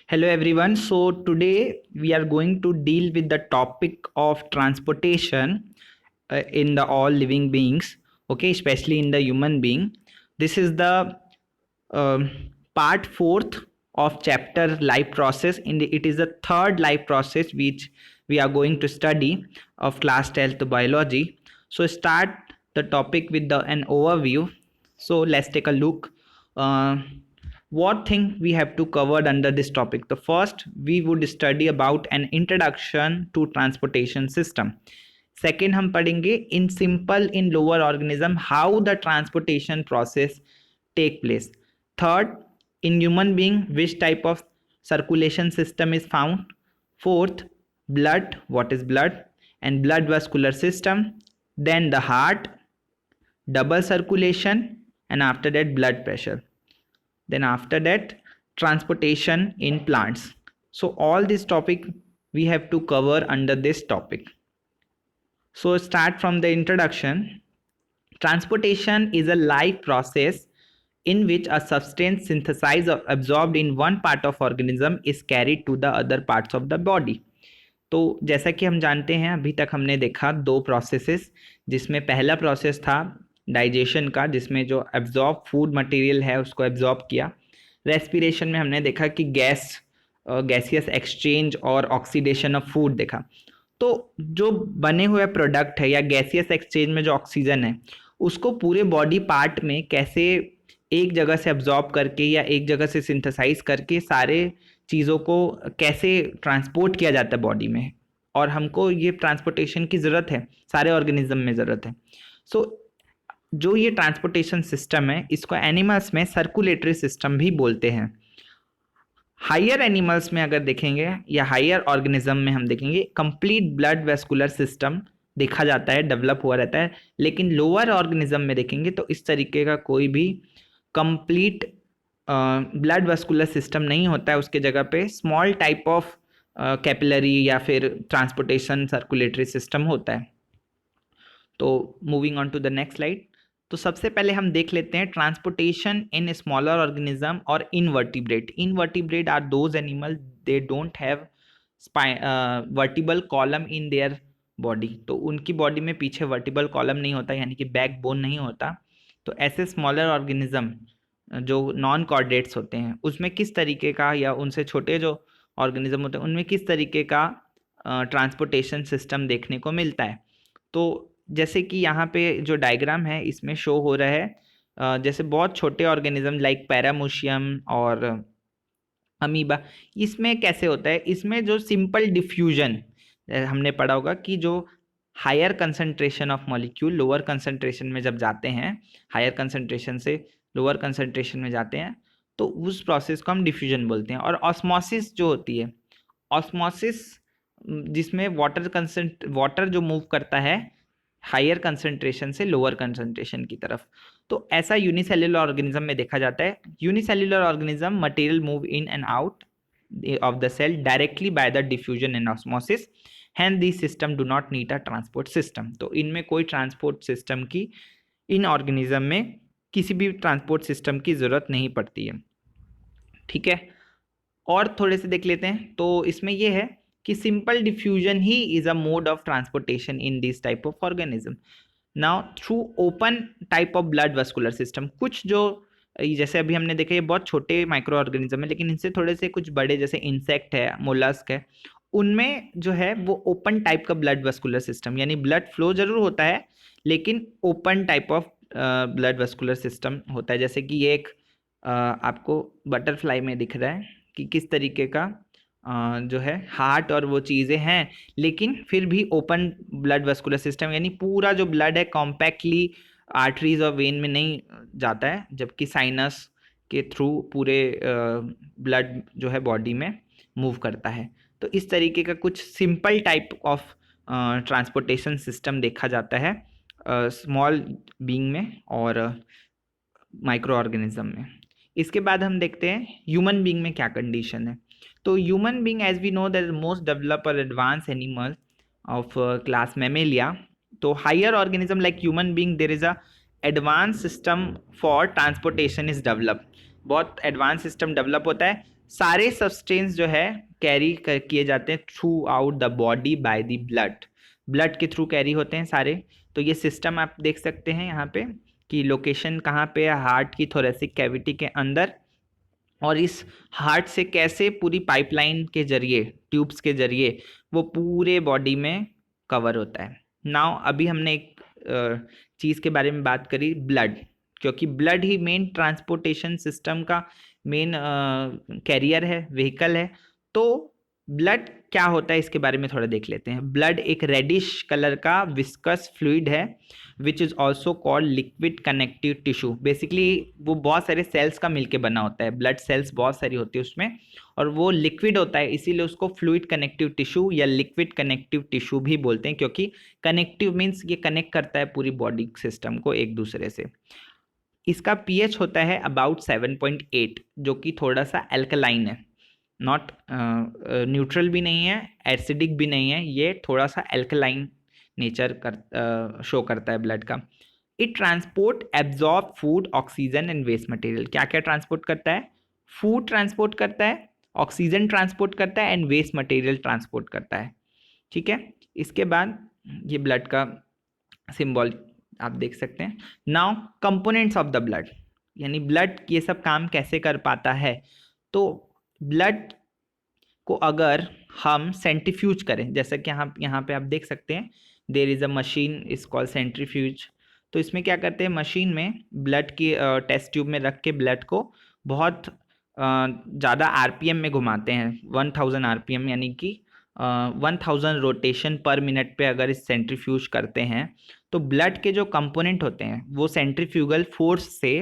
Hello everyone. So today we are going to deal with the topic of transportation in the all living beings. Okay, especially in the human being. This is the um, part fourth of chapter life process. It is the third life process which we are going to study of class 12th biology. So start the topic with an overview. So let's take a look. Uh, what thing we have to cover under this topic? The first we would study about an introduction to transportation system. Second हम पढ़ेंगे in simple in lower organism how the transportation process take place. Third, in human being which type of circulation system is found. Fourth, blood, what is blood and blood vascular system. Then the heart, double circulation, and after that blood pressure. Then after that transportation in plants. So all this topic we have to cover under this topic. So start from the introduction. Transportation is a life process in which a substance synthesized or absorbed in one part of organism is carried to the other parts of the body. तो जैसा कि हम जानते हैं अभी तक हमने देखा दो प्रोसेसेस, जिसमें पहला प्रोसेस था डाइजेशन का, जिसमें जो एब्जॉर्ब फूड मटेरियल है उसको एब्जॉर्ब किया. रेस्पिरेशन में हमने देखा कि गैसियस एक्सचेंज और ऑक्सीडेशन ऑफ फूड देखा. तो जो बने हुए प्रोडक्ट है या गैसियस एक्सचेंज में जो ऑक्सीजन है उसको पूरे बॉडी पार्ट में कैसे एक जगह से एब्जॉर्ब करके या एक जगह से सिंथेसाइज करके सारे चीज़ों को कैसे ट्रांसपोर्ट किया जाता है बॉडी में, और हमको ये ट्रांसपोर्टेशन की ज़रूरत है, सारे ऑर्गेनिज्म में ज़रूरत है. सो जो ये ट्रांसपोर्टेशन सिस्टम है इसको एनिमल्स में सर्कुलेटरी सिस्टम भी बोलते हैं. हायर एनिमल्स में अगर देखेंगे या हायर ऑर्गेनिज्म में हम देखेंगे कंप्लीट ब्लड वेस्कुलर सिस्टम देखा जाता है, डेवलप हुआ रहता है. लेकिन लोअर ऑर्गेनिज्म में देखेंगे तो इस तरीके का कोई भी कंप्लीट ब्लड वेस्कुलर सिस्टम नहीं होता है. उसके जगह पे स्मॉल टाइप ऑफ कैपिलरी या फिर ट्रांसपोर्टेशन सर्कुलेटरी सिस्टम होता है. तो moving on to the next slide. तो सबसे पहले हम देख लेते हैं ट्रांसपोर्टेशन इन स्मॉलर ऑर्गेनिज्म और invertebrate. Invertebrate are those animal they don't have vertebral column in their body. तो उनकी बॉडी में पीछे वर्टिबल कॉलम नहीं होता, यानी कि बैक बोन नहीं होता. तो ऐसे स्मॉलर ऑर्गेनिज्म जो नॉन कॉर्डेट्स होते हैं उसमें किस तरीके का, या उनसे छोटे जो ऑर्गेनिज्म होते हैं उनमें किस तरीके का ट्रांसपोर्टेशन सिस्टम देखने को मिलता है. तो जैसे कि यहाँ पे जो डायग्राम है इसमें शो हो रहा है, जैसे बहुत छोटे ऑर्गेनिज्म लाइक पैरामोशियम और अमीबा, इसमें कैसे होता है, इसमें जो सिंपल डिफ्यूजन हमने पढ़ा होगा कि जो higher concentration of molecule lower concentration में जब जाते हैं, हायर कंसंट्रेशन से लोअर कंसंट्रेशन में जाते हैं, तो उस प्रोसेस को हम डिफ्यूजन बोलते हैं. और ऑस्मोसिस जो होती है, ऑस्मोसिस जिसमें वाटर जो मूव करता है हायर कंसंट्रेशन से लोअर कंसंट्रेशन की तरफ, तो ऐसा यूनिसेल्युलर ऑर्गेनिज्म में देखा जाता है. Unicellular organism material move in and out of the cell directly by the diffusion and osmosis, hence these system do not need a transport system. तो इनमें कोई ट्रांसपोर्ट सिस्टम की, इन ऑर्गेनिज्म में किसी भी ट्रांसपोर्ट सिस्टम की ज़रूरत नहीं पड़ती है. ठीक है, और थोड़े से देख लेते हैं. तो इसमें यह है कि simple diffusion he is a mode of transportation in this type of organism. Now through open type of blood vascular system, कुछ जो जैसे अभी हमने देखा ये बहुत छोटे माइक्रो ऑर्गेनिज्म है, लेकिन इनसे थोड़े से कुछ बड़े जैसे इंसेक्ट है, मोलस्क है, उनमें जो है वो ओपन टाइप का ब्लड वेस्कुलर सिस्टम, यानी ब्लड फ्लो जरूर होता है लेकिन open type of blood vascular system होता है. जैसे कि ये एक आपको बटरफ्लाई में दिख रहा है कि किस तरीके का जो है हार्ट और वो चीज़ें हैं, लेकिन फिर भी ओपन ब्लड वेस्कुलर सिस्टम, यानी पूरा जो ब्लड है कॉम्पैक्टली आर्टरीज और वेन में नहीं जाता है, जबकि साइनस के थ्रू पूरे ब्लड जो है बॉडी में मूव करता है. तो इस तरीके का कुछ simple type of transportation system देखा जाता है स्मॉल बीइंग में और माइक्रो ऑर्गेनिज्म में. इसके बाद हम देखते हैं ह्यूमन बीइंग में क्या कंडीशन है. तो human being as we know that most develop और advance animal of class Mammalia. तो higher organism like human being there is a advance system for transportation is develop. बहुत एडवांस सिस्टम डेवलप होता है। सारे substance जो है carry किए जाते हैं through out the body by the blood के थ्रू कैरी होते हैं सारे। तो ये सिस्टम आप देख सकते हैं यहाँ पे कि लोकेशन कहाँ पे है, हार्ट की थोरेसिक कैविटी के अंदर, और इस हार्ट से कैसे पूरी पाइपलाइन के जरिए, ट्यूब्स के जरिए वो पूरे बॉडी में कवर होता है। नाउ अभी हमने एक चीज़ के बारे में बात करी, ब्लड, क्योंकि ब्लड ही मेन ट्रांसपोर्टेशन सिस्टम का मेन कैरियर है, व्हीकल है। तो ब्लड क्या होता है इसके बारे में थोड़ा देख लेते हैं। ब्लड एक रेडिश कलर का विस्कस फ्लूइड है which is also called liquid connective tissue. Basically वो बहुत सारे सेल्स का मिलके बना होता है, ब्लड सेल्स बहुत सारी होती है उसमें, और वो लिक्विड होता है, इसीलिए उसको फ्लूइड कनेक्टिव टिश्यू या लिक्विड कनेक्टिव टिश्यू भी बोलते हैं, क्योंकि कनेक्टिव मीन्स ये कनेक्ट करता है पूरी बॉडी सिस्टम को एक दूसरे से। इसका पीएच होता है अबाउट 7.8, जो कि थोड़ा सा एल्कलाइन है, नॉट न्यूट्रल भी नहीं है, एसिडिक भी नहीं है, ये थोड़ा सा एल्कलाइन नेचर शो करता है ब्लड का। It transport absorb food, oxygen and waste material. क्या क्या ट्रांसपोर्ट करता है? फूड ट्रांसपोर्ट करता है, ऑक्सीजन ट्रांसपोर्ट करता है एंड वेस्ट मटेरियल ट्रांसपोर्ट करता है। ठीक है, इसके बाद ये ब्लड का सिंबल आप देख सकते हैं। Now components of the blood, यानी ब्लड ये सब काम कैसे कर पाता है। तो ब्लड को अगर हम सेंट्रीफ्यूज करें, जैसा कि यहाँ पे आप देख सकते हैं, there is a machine is called centrifuge. तो इसमें क्या करते हैं, मशीन में ब्लड की टेस्ट ट्यूब में रख के ब्लड को बहुत ज़्यादा आरपीएम में घुमाते हैं, 1000 आरपीएम, यानी कि 1000 रोटेशन पर मिनट पे अगर इस सेंट्रीफ्यूज करते हैं तो ब्लड के जो कंपोनेंट होते हैं वो सेंट्रीफ्यूगल फोर्स से,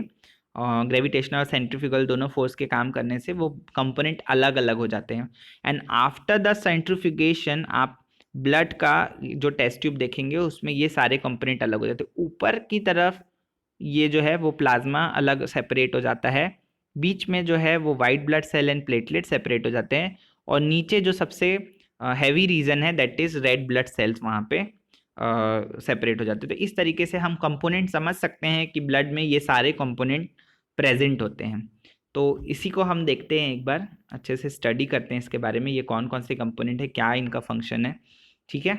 ग्रेविटेशनल और सेंट्रीफ्यूगल दोनों फोर्स के काम करने से वो कंपोनेंट अलग अलग हो जाते हैं। एंड आफ्टर द सेंट्रीफ्यूगेशन आप ब्लड का जो टेस्ट ट्यूब देखेंगे उसमें ये सारे कंपोनेंट अलग हो जाते हैं। ऊपर की तरफ ये जो है वो प्लाज्मा अलग सेपरेट हो जाता है, बीच में जो है वो white blood cell and platelet separate हो जाते हैं, और नीचे जो सबसे हैवी रीजन है that is red blood cells वहाँ पे सेपरेट हो जाते हैं। तो इस तरीके से हम कंपोनेंट समझ सकते हैं कि ब्लड में ये सारे कंपोनेंट प्रेजेंट होते हैं। तो इसी को हम देखते हैं, एक बार अच्छे से स्टडी करते हैं इसके बारे में, ये कौन कौन से कंपोनेंट है, क्या इनका फंक्शन है। ठीक है,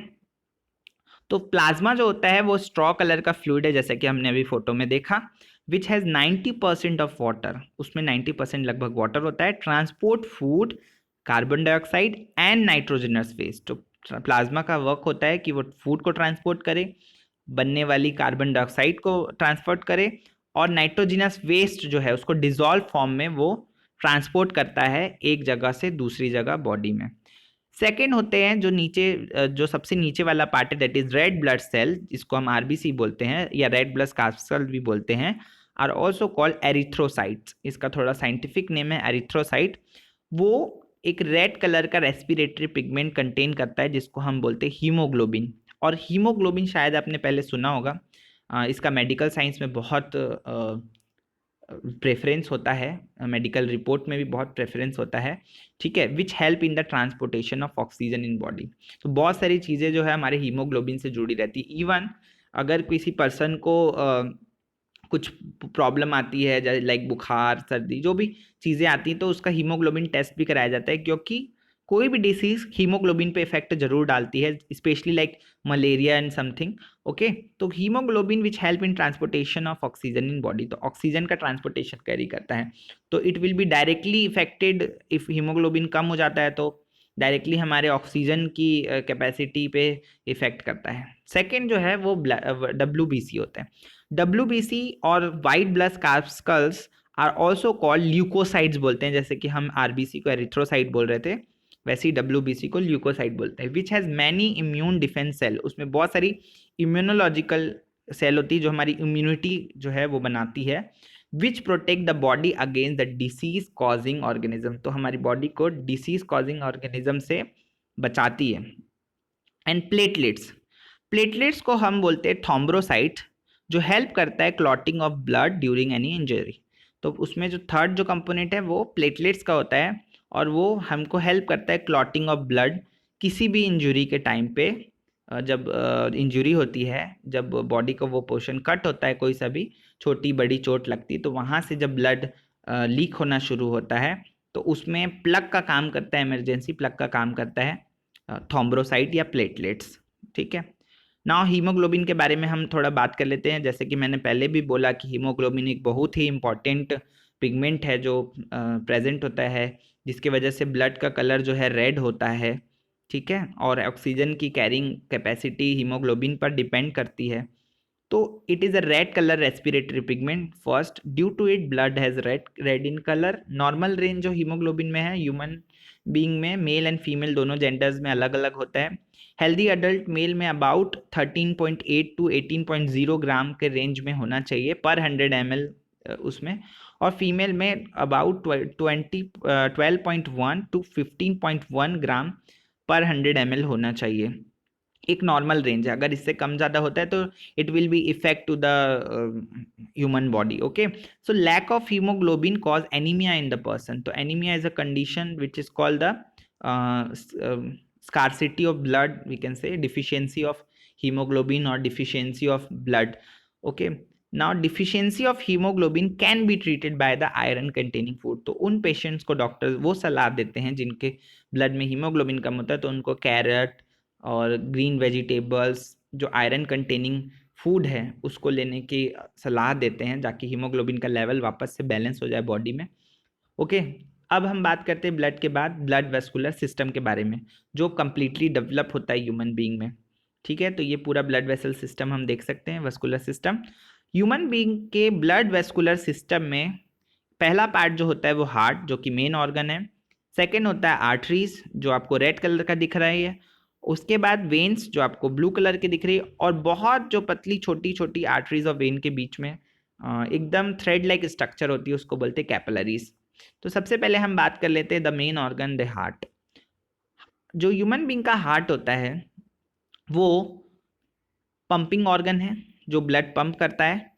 तो प्लाज्मा जो होता है वो स्ट्रॉ कलर का फ्लूइड है, जैसे कि हमने अभी फोटो में देखा, विच हैज़ 90% ऑफ वाटर, उसमें 90% लगभग वाटर होता है। Transport food, carbon dioxide and nitrogenous waste. तो प्लाज्मा का वर्क होता है कि वो फूड को ट्रांसपोर्ट करे, बनने वाली कार्बन डाइऑक्साइड को ट्रांसपोर्ट करे, और नाइट्रोजिनस वेस्ट जो है उसको डिजॉल्व फॉर्म में वो ट्रांसपोर्ट करता है एक जगह से दूसरी जगह बॉडी में। सेकेंड होते हैं जो नीचे, जो सबसे नीचे वाला पार्ट है that is red blood cell, जिसको हम आरबीसी बोलते हैं या रेड ब्लड कार्पस्कल भी बोलते हैं, आर ऑल्सो कॉल्ड एरिथ्रोसाइट्स। इसका थोड़ा साइंटिफिक नेम है एरिथ्रोसाइट। वो एक रेड कलर का रेस्पिरेटरी पिगमेंट कंटेन करता है जिसको हम बोलते हैं हीमोग्लोबिन। और हीमोग्लोबिन शायद आपने पहले सुना होगा, इसका मेडिकल साइंस में बहुत प्रेफरेंस होता है, मेडिकल रिपोर्ट में भी बहुत प्रेफरेंस होता है। ठीक है, विच help in the transportation of oxygen in body. तो बहुत सारी चीज़ें जो है हमारे हीमोग्लोबिन से जुड़ी रहती है। इवन अगर किसी पर्सन को कुछ प्रॉब्लम आती है, लाइक बुखार, सर्दी, जो भी चीज़ें आती हैं, तो उसका हीमोग्लोबिन टेस्ट भी कराया जाता है, क्योंकि कोई भी डिसीज हीमोग्लोबिन पे इफेक्ट जरूर डालती है, specially like malaria and something. Okay, तो haemoglobin which help in transportation of oxygen in body, तो ऑक्सीजन का ट्रांसपोर्टेशन कैरी करता है। तो it will be directly affected if haemoglobin कम हो जाता है, तो डायरेक्टली हमारे ऑक्सीजन की कैपेसिटी पे इफेक्ट करता है। सेकेंड जो है वो WBC होता है। WBC और white blood corpuscles are also called leucocytes बोलते हैं, जैसे कि हम आरबीसी को एरिथ्रोसाइट बोल रहे थे, वैसे ही WBC को ल्यूकोसाइट बोलते हैं। Which has many immune defence cell, उसमें बहुत सारी इम्यूनोलॉजिकल सेल होती है जो हमारी इम्यूनिटी जो है वो बनाती है। विच protect the body against the disease causing organism, तो हमारी बॉडी को डिसीज कॉजिंग ऑर्गेनिज्म से बचाती है। एंड प्लेटलेट्स, प्लेटलेट्स को हम बोलते हैं थ्रोम्बोसाइट, जो हेल्प करता है clotting of blood during any injury. तो उसमें जो थर्ड जो कंपोनेंट है वो प्लेटलेट्स का होता है, और वो हमको हेल्प करता है क्लॉटिंग ऑफ ब्लड किसी भी इंजरी के टाइम पे। जब इंजरी होती है, जब बॉडी को वो पोर्शन कट होता है, कोई सा भी छोटी बड़ी चोट लगती है, तो वहाँ से जब ब्लड लीक होना शुरू होता है तो उसमें प्लग का काम करता है, इमरजेंसी प्लग का काम करता है थ्रोम्बोसाइट या प्लेटलेट्स। ठीक है, नाउ हीमोग्लोबिन के बारे में हम थोड़ा बात कर लेते हैं। जैसे कि मैंने पहले भी बोला कि हीमोग्लोबिन एक बहुत ही इंपॉर्टेंट पिगमेंट है जो प्रेजेंट होता है, जिसकी वजह से ब्लड का कलर जो है रेड होता है। ठीक है, और ऑक्सीजन की कैरिंग कैपेसिटी हीमोग्लोबिन पर डिपेंड करती है। तो it is a red colour respiratory pigment first, due to it blood has red in colour. Normal range जो हीमोग्लोबिन में है ह्यूमन बीइंग में, मेल एंड फीमेल दोनों जेंडर्स में अलग अलग होता है। हेल्दी अडल्ट मेल में अबाउट 13.8 टू 18.0 ग्राम के रेंज में होना चाहिए पर 100 ml उसमें, और फीमेल में अबाउट 12.1 टू 15.1 ग्राम पर 100 ml होना चाहिए। एक नॉर्मल रेंज है, अगर इससे कम ज़्यादा होता है तो it will be effect to the human body. Okay, so lack of haemoglobin cause anaemia in the person. तो anaemia is a condition which is called the scarcity of blood, we can say deficiency of hemoglobin or deficiency of blood. Okay, now deficiency of hemoglobin can be treated by the iron containing food. तो उन patients को doctors वो सलाह देते हैं जिनके blood में haemoglobin कम होता है, तो उनको कैरेट और ग्रीन वेजिटेबल्स जो आयरन कंटेनिंग फूड है उसको लेने की सलाह देते हैं, ताकि हीमोग्लोबिन का लेवल वापस से बैलेंस हो जाए बॉडी में। ओके, अब हम बात करते हैं ब्लड के बाद ब्लड वेस्कुलर सिस्टम के बारे में, जो कम्प्लीटली डेवलप होता है ह्यूमन बीइंग में। ठीक है, तो ये पूरा ब्लड वेसल सिस्टम हम देख सकते हैं, वेस्कुलर सिस्टम। ह्यूमन बीइंग के ब्लड वेस्कुलर सिस्टम में पहला पार्ट जो होता है वो हार्ट, जो कि मेन ऑर्गन है। सेकेंड होता है आर्टरीज, जो आपको रेड कलर का दिख रहा है। उसके बाद वेन्स, जो आपको ब्लू कलर की दिख रही है, और बहुत जो पतली छोटी छोटी आर्टरीज और वेन के बीच में एकदम थ्रेड लाइक स्ट्रक्चर होती है, उसको बोलते हैं कैपिलरीज। तो सबसे पहले हम बात कर लेते हैं the main organ, the heart. जो ह्यूमन बीइंग का हार्ट होता है वो पंपिंग ऑर्गन है, जो ब्लड पंप करता है।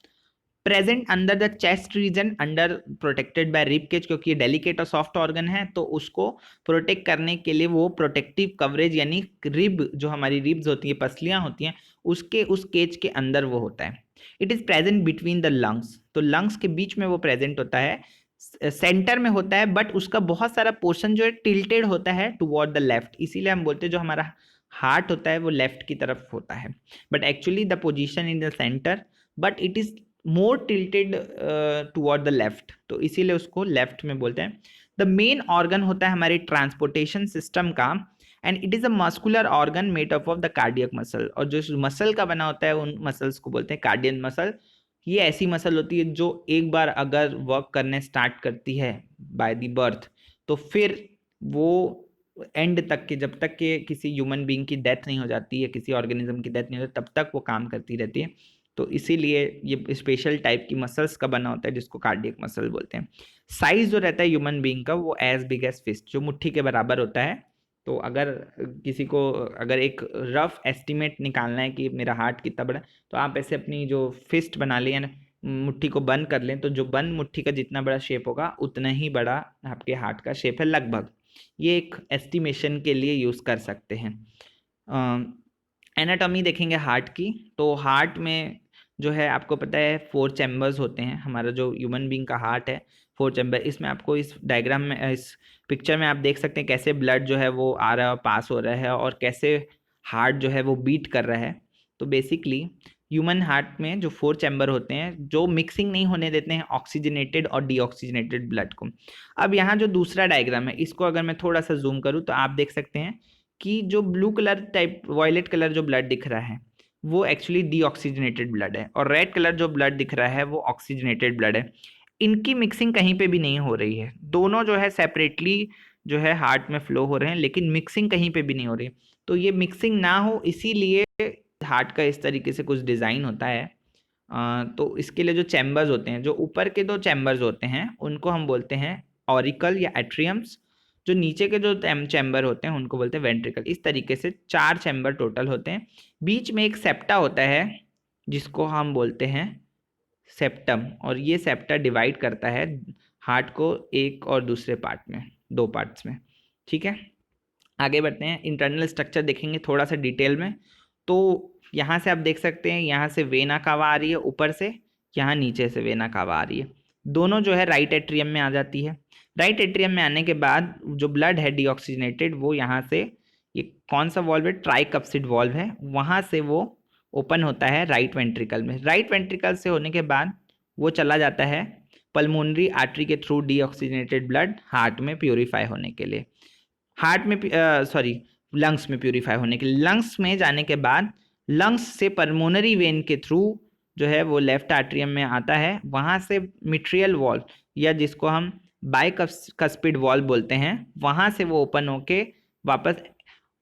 Present under the chest region, under protected by rib cage, क्योंकि ये डेलिकेट और सॉफ्ट ऑर्गन है तो उसको प्रोटेक्ट करने के लिए वो प्रोटेक्टिव कवरेज, यानी रिब, जो हमारी रिब्स होती है, पसलियां होती हैं, उसके उस केज के अंदर वो होता है। It is present between the lungs, तो लंग्स के बीच में वो प्रेजेंट होता है, सेंटर में होता है, बट उसका बहुत सारा पोर्शन जो है टिल्टेड होता है टुवर्ड द लेफ्ट। इसीलिए हम बोलते हैं जो हमारा हार्ट होता है वो लेफ्ट की तरफ होता है, but actually the position in the centre, but it is more tilted toward the left, तो इसीलिए उसको लेफ्ट में बोलते हैं। द मेन ऑर्गन होता है हमारे ट्रांसपोर्टेशन सिस्टम का, and it is a muscular organ made up of the cardiac muscle, और जो मसल का बना होता है उन मसल्स को बोलते हैं कार्डियन मसल। ये ऐसी मसल होती है जो एक बार अगर वर्क करने स्टार्ट करती है बाय द बर्थ, तो फिर वो एंड तक के, जब तक के किसी ह्यूमन बीइंग की डेथ नहीं हो जाती है, किसी ऑर्गेनिज्म की डेथ नहीं होती, तब तक वो काम करती रहती है। तो इसीलिए ये स्पेशल टाइप की मसल्स का बना होता है जिसको कार्डियक मसल बोलते हैं। साइज जो रहता है ह्यूमन बीइंग का वो एज बिग एज फिस्ट, जो मुट्ठी के बराबर होता है। तो अगर किसी को अगर एक रफ एस्टिमेट निकालना है कि मेरा हार्ट कितना बड़ा, तो आप ऐसे अपनी जो फिस्ट बना लें ना, मुट्ठी को बंद कर लें, तो जो बंद मुट्ठी का जितना बड़ा शेप होगा उतना ही बड़ा आपके हार्ट का शेप है लगभग। ये एक एस्टिमेशन के लिए यूज़ कर सकते हैं। एनाटॉमी देखेंगे हार्ट की, तो हार्ट में जो है आपको पता है 4 चैम्बर्स होते हैं। हमारा जो ह्यूमन बीइंग का हार्ट है 4 चैम्बर, इसमें आपको इस डायग्राम में, इस पिक्चर में आप देख सकते हैं कैसे ब्लड जो है वो आ रहा है, पास हो रहा है, और कैसे हार्ट जो है वो बीट कर रहा है। तो बेसिकली ह्यूमन हार्ट में जो 4 चैम्बर होते हैं जो मिक्सिंग नहीं होने देते हैं ऑक्सीजनेटेड और डीऑक्सीजनेटेड ब्लड को। अब यहाँ जो दूसरा डायग्राम है, इसको अगर मैं थोड़ा सा जूम करूँ तो आप देख सकते हैं कि जो blue colour type violet colour जो ब्लड दिख रहा है वो एक्चुअली डीऑक्सीजनेटेड ब्लड है, और रेड कलर जो ब्लड दिख रहा है वो ऑक्सीजनेटेड ब्लड है। इनकी मिक्सिंग कहीं पे भी नहीं हो रही है, दोनों जो है सेपरेटली जो है हार्ट में फ्लो हो रहे हैं, लेकिन मिक्सिंग कहीं पे भी नहीं हो रही। तो ये मिक्सिंग ना हो इसीलिए हार्ट का इस तरीके से कुछ डिज़ाइन होता है। तो इसके लिए जो चैम्बर्स होते हैं, जो ऊपर के 2 चैम्बर्स होते हैं उनको हम बोलते हैं ऑरिकल या एट्रियम्स, जो नीचे के जो चैम्बर होते हैं उनको बोलते हैं वेंट्रिकल। इस तरीके से 4 चैम्बर टोटल होते हैं। बीच में एक सेप्टा होता है जिसको हम बोलते हैं सेप्टम, और ये सेप्टा डिवाइड करता है हार्ट को एक और दूसरे पार्ट में, 2 पार्ट्स में। ठीक है, आगे बढ़ते हैं, इंटरनल स्ट्रक्चर देखेंगे थोड़ा सा डिटेल में। तो यहाँ से आप देख सकते हैं, यहाँ से वेना कावा आ रही है ऊपर से, यहाँ नीचे से वेना कावा आ रही है। दोनों जो है राइट एट्रियम में आ जाती है। राइट एट्रियम में आने के बाद जो ब्लड है डीऑक्सीजनेटेड, वो यहाँ से, ये कौन सा वॉल्व है, ट्राइकप्सिड वॉल्व है, वहाँ से वो ओपन होता है राइट वेंट्रिकल में। राइट वेंट्रिकल से होने के बाद वो चला जाता है पल्मोनरी आर्टरी के थ्रू डीऑक्सीजनेटेड ब्लड हार्ट में प्योरीफाई होने के लिए, हार्ट में सॉरी लंग्स में प्योरीफाई होने के लिए। लंग्स में जाने के बाद लंग्स से पल्मोनरी वेन के थ्रू जो है वो लेफ्ट आर्ट्रियम में आता है, वहाँ से मिट्रियल वॉल्व या जिसको हम बाइकस्पिड वॉल्व बोलते हैं, वहाँ से वो ओपन होके वापस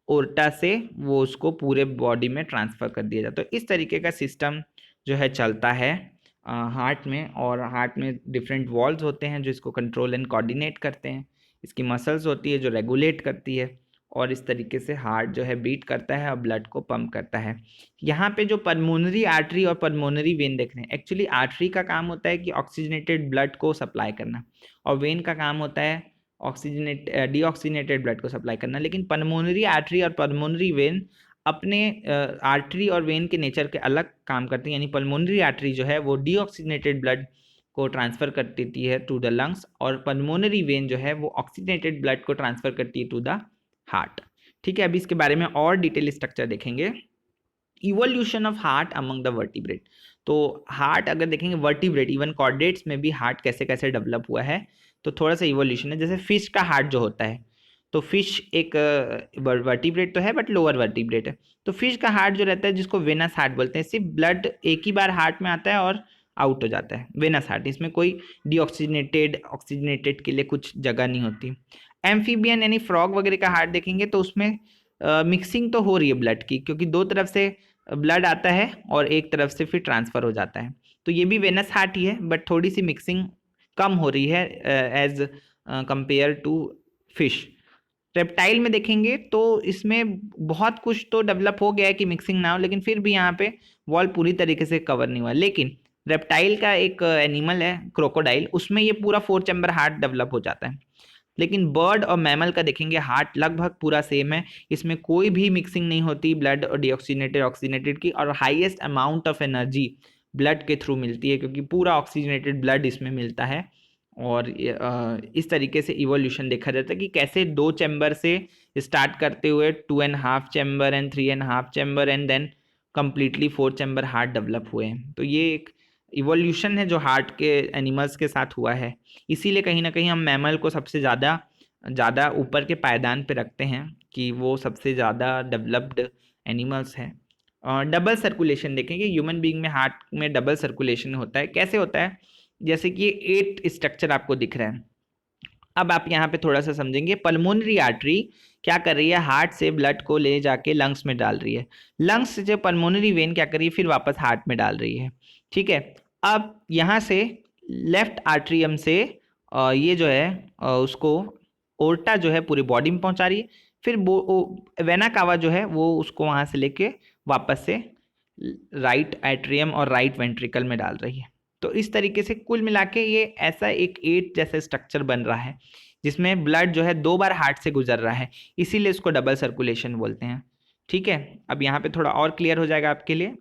ओर्टा से वो उसको पूरे बॉडी में ट्रांसफ़र कर दिया जाता है। तो इस तरीके का सिस्टम जो है चलता है हार्ट में। और हार्ट में डिफरेंट वॉल्व्स होते हैं जो इसको कंट्रोल एंड कोऑर्डिनेट करते हैं, इसकी मसल्स होती है जो रेगुलेट करती है, और इस तरीके से हार्ट जो है बीट करता है और ब्लड को पंप करता है। यहाँ पे जो पल्मोनरी आर्टरी और पल्मोनरी वेन देख रहे हैं, एक्चुअली आर्टरी का काम होता है कि ऑक्सीजनेटेड ब्लड को सप्लाई करना, और वेन का काम होता है डीऑक्सीजनेटेड ब्लड को सप्लाई करना। लेकिन पल्मोनरी आर्टरी और पल्मोनरी वेन अपने आर्टरी और वेन के नेचर के अलग काम करती हैं। यानी पल्मोनरी आर्टरी जो है वो डीऑक्सीजनेटेड ब्लड को ट्रांसफ़र कर देती है टू द लंग्स, और पल्मोनरी वेन जो है वो ऑक्सीजनेटेड ब्लड को ट्रांसफ़र करती है टू द हार्ट। ठीक है, अभी इसके बारे में और डिटेल स्ट्रक्चर देखेंगे। Evolution of heart among the vertebrate. तो हार्ट अगर देखेंगे वर्टिब्रेट, इवन कॉर्डेट्स में भी हार्ट कैसे कैसे डेवलप हुआ है, तो थोड़ा सा इवोल्यूशन है। जैसे फिश का हार्ट जो होता है, तो फिश एक वर्टिब्रेट तो है बट लोअर वर्टिब्रेट है। तो फिश का हार्ट जो रहता है जिसको वेनस हार्ट बोलते हैं, सिर्फ ब्लड एक ही बार हार्ट में आता है और आउट हो जाता है, वेनस हार्ट। इसमें कोई डीऑक्सीजनेटेड ऑक्सीजनेटेड के लिए कुछ जगह नहीं होती। एम्फीबियन यानी फ्रॉग वगैरह का हार्ट देखेंगे तो उसमें मिक्सिंग तो हो रही है ब्लड की, क्योंकि दो तरफ से ब्लड आता है और एक तरफ से फिर ट्रांसफ़र हो जाता है। तो ये भी वेनस हार्ट ही है, बट थोड़ी सी मिक्सिंग कम हो रही है as compared to fish. Reptile में देखेंगे तो इसमें बहुत कुछ तो डेवलप हो गया है कि मिक्सिंग ना हो, लेकिन फिर भी यहाँ पे वॉल पूरी तरीके से कवर नहीं हुआ। लेकिन रेप्टाइल का एक एनिमल है क्रोकोडाइल, उसमें ये पूरा 4 चैम्बर हार्ट डेवलप हो जाता है। लेकिन बर्ड और मैमल का देखेंगे हार्ट लगभग पूरा सेम है, इसमें कोई भी मिक्सिंग नहीं होती ब्लड और डीऑक्सीजनेटेड ऑक्सीजनेटेड की, और highest amount of energy blood के थ्रू मिलती है क्योंकि पूरा ऑक्सीजनेटेड ब्लड इसमें मिलता है। और इस तरीके से इवोल्यूशन देखा जाता है कि कैसे 2 चैम्बर से स्टार्ट करते हुए 2.5 chamber and 3.5 chamber and then completely 4 chamber heart develop हुए हैं। तो ये एक इवोल्यूशन है जो हार्ट के एनिमल्स के साथ हुआ है। इसीलिए कहीं ना कहीं हम मैमल को सबसे ज़्यादा ऊपर के पायदान पे रखते हैं कि वो सबसे ज़्यादा डेवलप्ड एनिमल्स हैं। डबल सर्कुलेशन देखेंगे, ह्यूमन बीइंग में हार्ट में डबल सर्कुलेशन होता है। कैसे होता है, जैसे कि 8 स्ट्रक्चर आपको दिख रहा है। अब आप यहाँ पे थोड़ा सा समझेंगे, पल्मोनरी आर्टरी क्या कर रही है, हार्ट से ब्लड को ले जाके लंग्स में डाल रही है, लंग्स से पल्मोनरी वेन क्या कर रही है, फिर वापस हार्ट में डाल रही है। ठीक है, अब यहाँ से लेफ्ट आर्ट्रियम से ये जो है उसको ओर्टा जो है पूरी बॉडी में पहुँचा रही है, फिर वेना कावा जो है वो उसको वहाँ से लेके वापस से राइट एट्रियम और राइट वेंट्रिकल में डाल रही है। तो इस तरीके से कुल मिला के ये ऐसा एक 8 जैसा स्ट्रक्चर बन रहा है जिसमें ब्लड जो है 2 बार हार्ट से गुजर रहा है, इसीलिए इसको डबल सर्कुलेशन बोलते हैं। ठीक है, अब यहाँ पे थोड़ा और क्लियर हो जाएगा आपके लिए।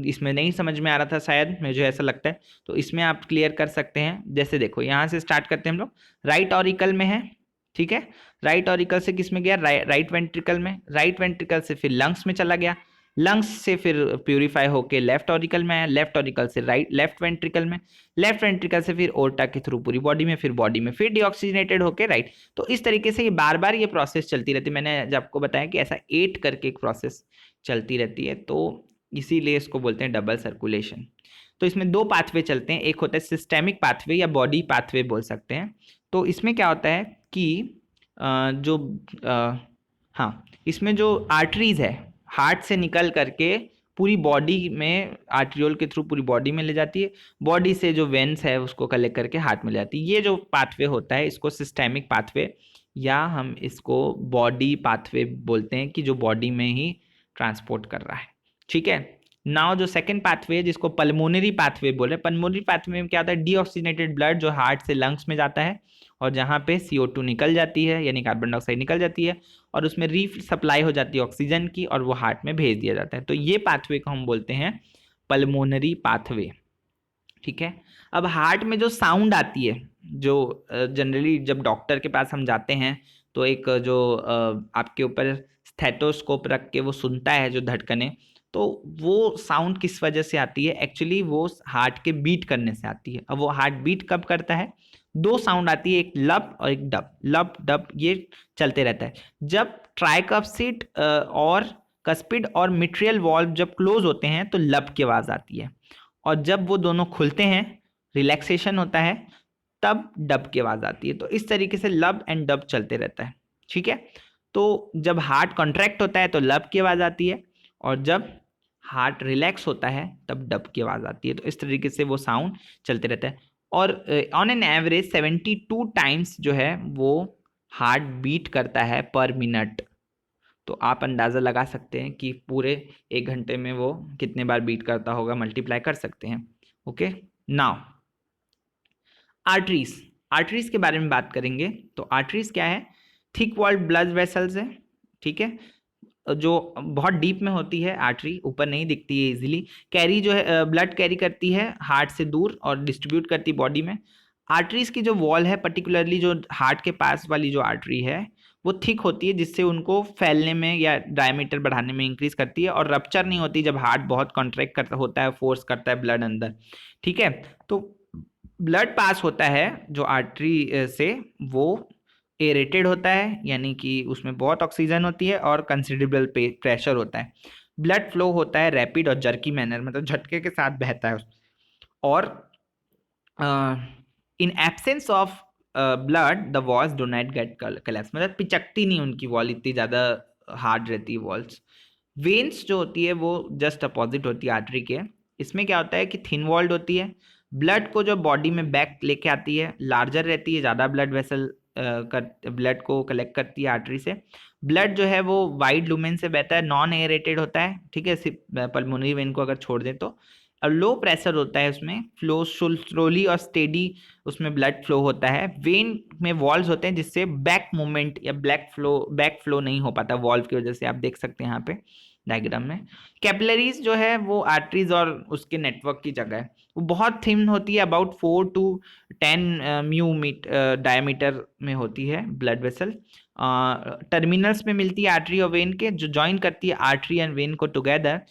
इसमें नहीं समझ में आ रहा था शायद, मुझे ऐसा लगता है, तो इसमें आप क्लियर कर सकते हैं। जैसे देखो यहाँ से स्टार्ट करते हैं हम लोग, राइट ऑरिकल में है। ठीक है, राइट ऑरिकल से किस में गया, राइट वेंट्रिकल में, राइट वेंट्रिकल से फिर लंग्स में चला गया, लंग्स से फिर प्यूरिफाई होके लेफ्ट ऑरिकल में आया, लेफ्ट ऑरिकल से लेफ्ट वेंट्रिकल में, लेफ्ट वेंट्रिकल से फिर ओर्टा के थ्रू पूरी बॉडी में, फिर बॉडी में फिर डीऑक्सीजनेटेड होके राइट। तो इस तरीके से ये बार बार ये प्रोसेस चलती रहती है। मैंने जब आपको बताया कि ऐसा 8 करके एक प्रोसेस चलती रहती है, तो इसीलिए इसको बोलते हैं डबल सर्कुलेशन। तो इसमें 2 पाथवे चलते हैं, एक होता है सिस्टेमिक पाथवे या बॉडी पाथवे बोल सकते हैं। तो इसमें क्या होता है कि हाँ, इसमें जो आर्टरीज है हार्ट से निकल करके पूरी बॉडी में आर्ट्रियोल के थ्रू पूरी बॉडी में ले जाती है, बॉडी से जो वेन्स है उसको कलेक्ट करके हार्ट में ले जाती है। ये जो पाथवे होता है इसको सिस्टेमिक पाथवे या हम इसको बॉडी पाथवे बोलते हैं कि जो बॉडी में ही ट्रांसपोर्ट कर रहा है। ठीक है, नाउ जो सेकंड पाथवे है जिसको पल्मोनरी पाथवे बोल रहे हैं, पल्मोनरी पाथवे में क्या होता है, डीऑक्सीजनेटेड ब्लड जो हार्ट से लंग्स में जाता है और जहाँ पे CO2 निकल जाती है यानी कार्बन डाइऑक्साइड निकल जाती है और उसमें सप्लाई हो जाती है ऑक्सीजन की और वो हार्ट में भेज दिया जाता है। तो ये पाथवे को हम बोलते हैं पल्मोनरी पाथवे। ठीक है, अब हार्ट में जो साउंड आती है, जो जनरली जब डॉक्टर के पास हम जाते हैं तो एक जो आपके ऊपर स्टेथोस्कोप रख के वो सुनता है जो धड़कने, तो वो साउंड किस वजह से आती है? एक्चुअली वो हार्ट के बीट करने से आती है। अब वो हार्ट बीट कब करता है? दो साउंड आती है, एक लब और एक डब। लब डब ये चलते रहता है। जब ट्राइकप्सिड और कस्पिड और मिट्रियल वॉल्व जब क्लोज होते हैं तो लब की आवाज आती है, और जब वो दोनों खुलते हैं, रिलैक्सेशन होता है, तब डब की आवाज आती है। तो इस तरीके से लब एंड डब चलते रहता है। ठीक है, तो जब हार्ट कॉन्ट्रैक्ट होता है तो लब की आवाज आती है, और जब हार्ट रिलैक्स होता है तब डब की आवाज आती है। तो इस तरीके से वो साउंड चलते रहता है। और ऑन एन एवरेज 72 टाइम्स जो है वो हार्ट बीट करता है पर मिनट। तो आप अंदाज़ा लगा सकते हैं कि पूरे 1 घंटे में वो कितने बार बीट करता होगा, मल्टीप्लाई कर सकते हैं। Okay, now arteries. आर्टरीज के बारे में बात करेंगे। तो आर्टरीज क्या है? थिक वॉल्ड ब्लड वेसल्स है। ठीक है, जो बहुत डीप में होती है आर्टरी, ऊपर नहीं दिखती है इजीली। कैरी जो है ब्लड कैरी करती है हार्ट से दूर और डिस्ट्रीब्यूट करती है बॉडी में। आर्टरीज की जो वॉल है, पर्टिकुलरली जो हार्ट के पास वाली जो आर्टरी है, वो थिक होती है, जिससे उनको फैलने में या डायमीटर बढ़ाने में इंक्रीज करती है, और रप्चर नहीं होती जब हार्ट बहुत कॉन्ट्रैक्ट करता होता है, फोर्स करता है ब्लड अंदर। ठीक है, तो ब्लड पास होता है जो आर्टरी से, वो एरेटेड होता है, यानी कि उसमें बहुत ऑक्सीजन होती है और कंसिडरेबल प्रेशर होता है। ब्लड फ्लो होता है रैपिड और जर्की मैनर, मतलब झटके के साथ बहता है। और in absence of blood the walls do not gate collapse, मतलब पिचकती नहीं उनकी वॉल, इतनी ज़्यादा हार्ड रहती है वॉल्स। वेन्स जो होती है वो जस्ट अपोजिट होती है आर्टरी के। इसमें क्या होता है कि थिन वॉल्ड होती है, ब्लड को जो बॉडी में बैक लेके आती है, लार्जर रहती है, ज़्यादा ब्लड वेसल कर ब्लड को कलेक्ट करती है आर्टरी से। ब्लड जो है वो वाइड लुमेन से बहता है, नॉन एरेटेड होता है। ठीक है, सिर्फ पल्मोनरी वेन को अगर छोड़ दें तो। और लो प्रेशर होता है उसमें, फ्लो स्लोली और स्टेडी उसमें ब्लड फ्लो होता है। वेन में वॉल्व्स होते हैं जिससे बैक मूवमेंट या बैक फ्लो नहीं हो पाता वॉल्व की वजह से, आप देख सकते हैं यहाँ पे डायग्राम में। कैपिलरीज जो है वो आर्टरीज और उसके नेटवर्क की जगह है। वो बहुत थिन होती है, अबाउट 4 to 10 म्यू डायमीटर में होती है ब्लड वेसल। टर्मिनल्स में मिलती है आर्टरी और वेन के, जो ज्वाइन करती है आर्टरी एंड वेन को together.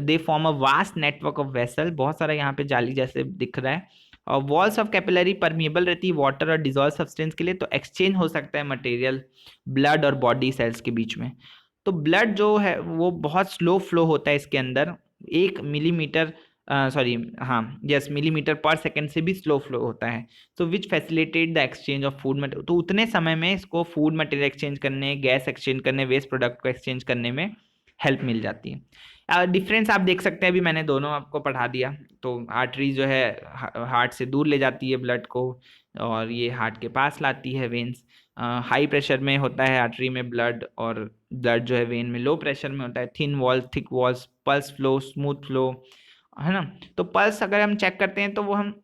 They form a vast network of vessel, बहुत सारा यहाँ पे जाली जैसे दिख रहा है। और वॉल्स ऑफ कैपिलरी परमिएबल रहती है वाटर और डिजॉल्व सब्सटेंस के लिए, तो एक्सचेंज हो सकता है मटेरियल ब्लड और बॉडी सेल्स के बीच में। तो ब्लड जो है वो बहुत स्लो फ्लो होता है इसके अंदर, 1 मिलीमीटर सॉरी हाँ यस मिलीमीटर पर सेकेंड से भी स्लो फ्लो होता है। So which facilitate the exchange of food material, तो उतने समय में इसको फूड मटेरियल एक्सचेंज करने, गैस एक्सचेंज करने, वेस्ट प्रोडक्ट को एक्सचेंज करने में हेल्प मिल जाती है। डिफरेंस आप देख सकते हैं, अभी मैंने दोनों आपको पढ़ा दिया। तो आर्टरी जो है हार्ट से दूर ले जाती है ब्लड को, और ये हार्ट के पास लाती है वेन्स। हाई प्रेशर में होता है आर्टरी में ब्लड, और ब्लड जो है वेन में लो प्रेशर में होता है। Thin walls, thick walls, pulse flow, smooth flow, है ना। तो पल्स अगर हम चेक करते हैं तो वो हम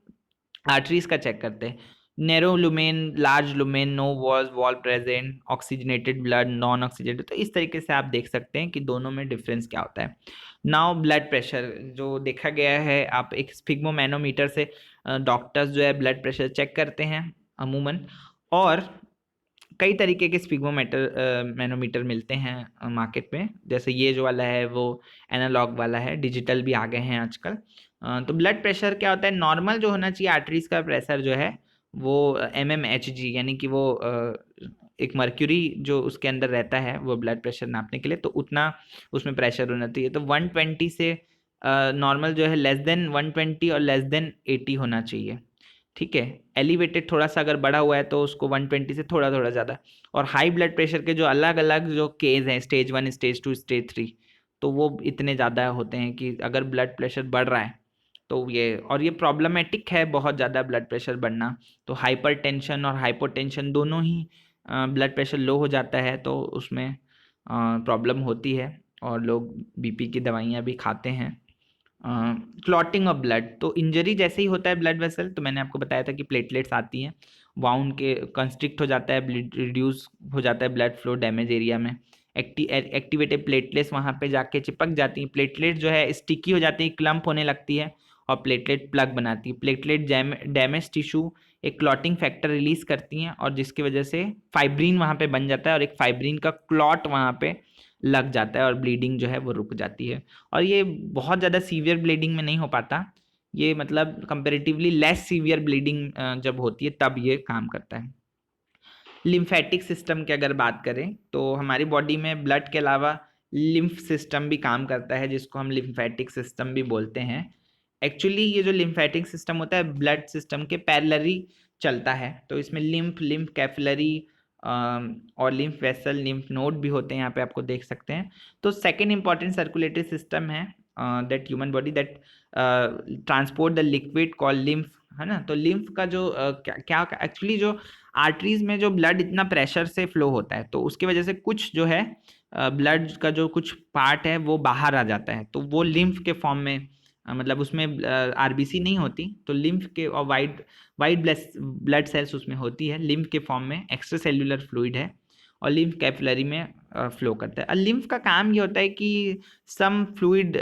आर्टरीज का चेक करते हैं। Narrow lumen, large lumen, no walls, wall present, oxygenated blood, non oxygenated. तो इस तरीके से आप देख सकते हैं कि दोनों में डिफरेंस क्या होता है। नाउ ब्लड प्रेशर जो देखा गया है, आप एक स्फिग्मोमैनोमीटर से डॉक्टर्स जो है ब्लड प्रेशर चेक करते हैं अमूमन। और कई तरीके के स्फिग्मोमीटर मैनोमीटर मिलते हैं मार्केट में, जैसे ये जो वाला है वो एनालॉग वाला है, डिजिटल भी आ गए हैं आजकल। तो ब्लड प्रेशर क्या होता है, नॉर्मल जो होना चाहिए आर्टरीज का प्रेशर जो है वो mmHg, यानी कि वो एक मर्क्यूरी जो उसके अंदर रहता है वो ब्लड प्रेशर नापने के लिए, तो उतना उसमें प्रेशर होना चाहिए। तो 120 से नॉर्मल जो है लेस देन 120 और लेस देन 80 होना चाहिए। ठीक है, एलिवेटेड थोड़ा सा अगर बढ़ा हुआ है तो उसको 120 से थोड़ा थोड़ा ज़्यादा। और हाई ब्लड प्रेशर के जो अलग अलग जो केस हैं, स्टेज 1, स्टेज 2, स्टेज 3, तो वो इतने ज़्यादा होते हैं कि अगर ब्लड प्रेशर बढ़ रहा है तो ये, और ये प्रॉब्लमेटिक है बहुत ज़्यादा ब्लड प्रेशर बढ़ना। तो हाइपरटेंशन और हाइपोटेंशन दोनों ही, ब्लड प्रेशर लो हो जाता है तो उसमें प्रॉब्लम होती है, और लोग बीपी की दवाइयाँ भी खाते हैं। क्लॉटिंग ऑफ ब्लड, तो इंजरी जैसे ही होता है ब्लड वेसल, तो मैंने आपको बताया था कि प्लेटलेट्स आती हैं, वाउंड के कंस्ट्रिक्ट हो जाता है, रिड्यूस हो जाता है ब्लड फ्लो डैमेज एरिया में। एक्टिवेटेड प्लेटलेट्स वहाँ पे जाके चिपक जाती हैं, प्लेटलेट्स जो है स्टिकी हो जाती है, क्लम्प होने लगती है, और प्लेटलेट प्लग बनाती है। प्लेटलेट डैमेज टिश्यू एक क्लॉटिंग फैक्टर रिलीज करती हैं और जिसकी वजह से फाइब्रिन वहाँ पे बन जाता है और एक फाइब्रिन का क्लॉट वहाँ पे लग जाता है और ब्लीडिंग जो है वो रुक जाती है। और ये बहुत ज़्यादा सीवियर ब्लीडिंग में नहीं हो पाता, ये मतलब कंपेरेटिवली लेस सीवियर ब्लीडिंग जब होती है तब ये काम करता है। लिम्फेटिक सिस्टम की अगर बात करें तो हमारी बॉडी में ब्लड के अलावा लिम्फ सिस्टम भी काम करता है, जिसको हम लिम्फेटिक सिस्टम भी बोलते हैं। एक्चुअली ये जो लिम्फेटिक सिस्टम होता है ब्लड सिस्टम के पैरेलली चलता है, तो इसमें लिम्फ कैपिलरी और लिम्फ वेसल लिम्फ नोड भी होते हैं, यहाँ पे आपको देख सकते हैं। तो सेकेंड इंपॉर्टेंट सर्कुलेटरी सिस्टम है that human body that transport the liquid call lymph, है ना। तो लिम्फ का जो क्या एक्चुअली जो आर्टरीज में जो ब्लड इतना प्रेशर से फ्लो होता है तो उसकी वजह से कुछ जो है ब्लड का जो कुछ पार्ट है वो बाहर आ जाता है, तो वो लिम्फ के फॉर्म में मतलब उसमें आरबीसी नहीं होती, तो लिम्फ के और वाइट ब्लड सेल्स उसमें होती है लिम्फ के फॉर्म में, एक्स्ट्रा सेल्यूलर फ्लूइड है और लिम्फ कैपिलरी में फ्लो करता है। लिम्फ का काम ये होता है कि सम फ्लूइड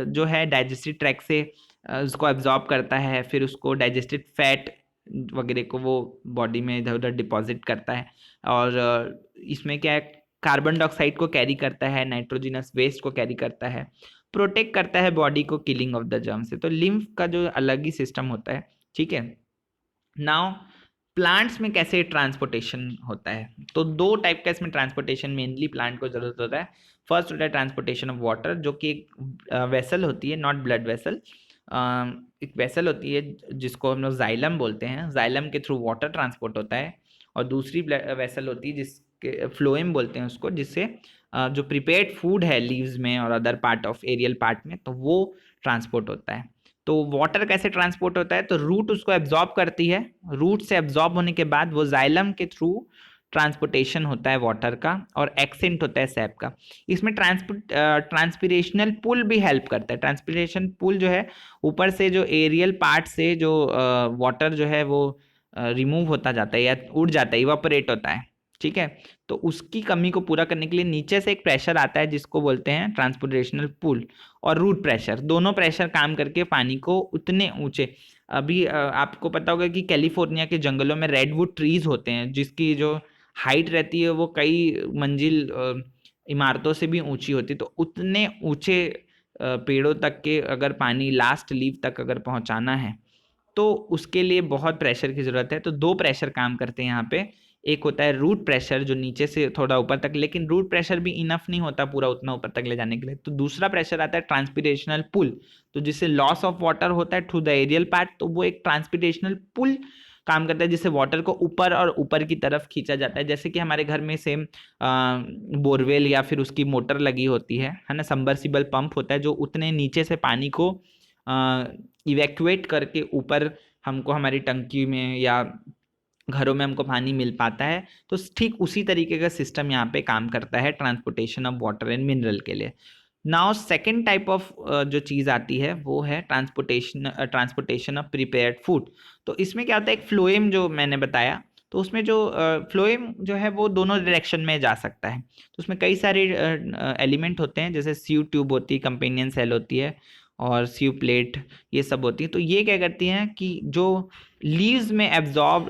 जो है डाइजेस्टिव ट्रैक्ट से उसको एब्जॉर्ब करता है, फिर उसको डाइजेस्टेड फैट वगैरह को वो बॉडी में इधर उधर डिपॉजिट करता है और इसमें क्या है कार्बन डाइऑक्साइड को कैरी करता है, नाइट्रोजनस वेस्ट को कैरी करता है, प्रोटेक्ट करता है बॉडी को किलिंग ऑफ द जर्म से। तो लिम्फ का जो अलग ही सिस्टम होता है, ठीक है। नाउ प्लांट्स में कैसे ट्रांसपोर्टेशन होता है, तो दो टाइप का इसमें ट्रांसपोर्टेशन मेनली प्लांट को जरूरत होता है। फर्स्ट होता है ट्रांसपोर्टेशन ऑफ वाटर, जो कि एक वेसल होती है, नॉट ब्लड वेसल, एक वेसल होती है जिसको हम लोग जाइलम बोलते हैं, जाइलम के थ्रू वाटर ट्रांसपोर्ट होता है। और दूसरी वेसल होती है जिसके फ्लोएम बोलते हैं उसको, जिससे जो प्रिपेयर्ड फूड है लीव्स में और other part of aerial part में, तो वो ट्रांसपोर्ट होता है। तो वाटर कैसे ट्रांसपोर्ट होता है, तो रूट उसको एब्जॉर्ब करती है, रूट से एब्जॉर्ब होने के बाद वो जाइलम के थ्रू ट्रांसपोर्टेशन होता है वाटर का, और एक्सेंट होता है सैप का। इसमें ट्रांसपिरेशनल पुल भी हेल्प करता है। ट्रांसपिरेशन पुल जो है ऊपर से जो एरियल पार्ट से जो वाटर जो है वो रिमूव होता जाता है या उड़ जाता है, इवापोरेट होता है, ठीक है। तो उसकी कमी को पूरा करने के लिए नीचे से एक प्रेशर आता है जिसको बोलते हैं ट्रांसपोर्टेशनल पुल, और रूट प्रेशर, दोनों प्रेशर काम करके पानी को उतने ऊंचे, अभी आपको पता होगा कि कैलिफोर्निया के जंगलों में रेडवुड ट्रीज होते हैं जिसकी जो हाइट रहती है वो कई मंजिल इमारतों से भी ऊंची होती है। तो उतने ऊंचे पेड़ों तक के अगर पानी लास्ट लीव तक अगर पहुंचाना है तो उसके लिए बहुत प्रेशर की ज़रूरत है। तो दो प्रेशर काम करते हैं यहाँ पे, एक होता है रूट प्रेशर जो नीचे से थोड़ा ऊपर तक, लेकिन रूट प्रेशर भी इनफ नहीं होता पूरा उतना ऊपर तक ले जाने के लिए। तो दूसरा प्रेशर आता है ट्रांसपिरेशनल पुल, तो जिससे लॉस ऑफ वाटर होता है थ्रू द एरियल पार्ट, तो वो एक ट्रांसपिरेशनल पुल काम करता है जिससे वाटर को ऊपर और ऊपर की तरफ खींचा जाता है। जैसे कि हमारे घर में सेम बोरवेल या फिर उसकी मोटर लगी होती है ना, सबमर्सिबल पंप होता है जो उतने नीचे से पानी को इवैक्यूएट करके ऊपर हमको हमारी टंकी में या घरों में हमको पानी मिल पाता है। तो ठीक उसी तरीके का सिस्टम यहाँ पे काम करता है transportation of water and mineral के लिए। नाउ सेकेंड टाइप ऑफ जो चीज़ आती है वो है ट्रांसपोर्टेशन ऑफ प्रिपेयर्ड फूड। तो इसमें क्या होता है, एक फ्लोएम जो मैंने बताया, तो उसमें जो फ्लोएम जो है वो दोनों डायरेक्शन में जा सकता है। तो उसमें कई सारे एलिमेंट होते हैं, जैसे सीव ट्यूब होती है, कंपेनियन सेल होती है और सीव प्लेट, ये सब होती है। तो ये क्या करती हैं कि जो लीव्स में एब्जॉर्ब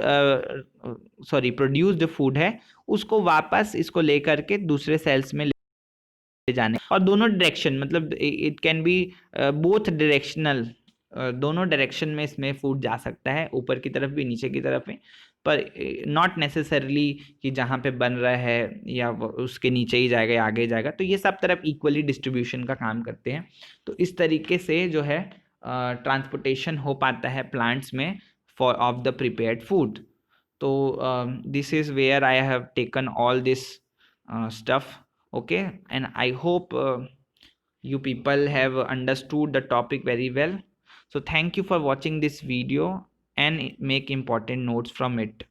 प्रोड्यूस्ड फूड है उसको वापस इसको लेकर के दूसरे सेल्स में ले जाने, और दोनों डायरेक्शन मतलब it can be both directional, दोनों डायरेक्शन में इसमें फूड जा सकता है, ऊपर की तरफ भी नीचे की तरफ भी, पर नॉट नेसेसरली कि जहाँ पे बन रहा है या उसके नीचे ही जाएगा या आगे जाएगा। तो ये सब तरफ इक्वली डिस्ट्रीब्यूशन का काम करते हैं। तो इस तरीके से जो है ट्रांसपोर्टेशन हो पाता है प्लांट्स में for of the prepared food. तो this is where I have taken all this stuff, okay, and I hope you people have understood the topic very well. So thank you for watching this video and make important notes from it.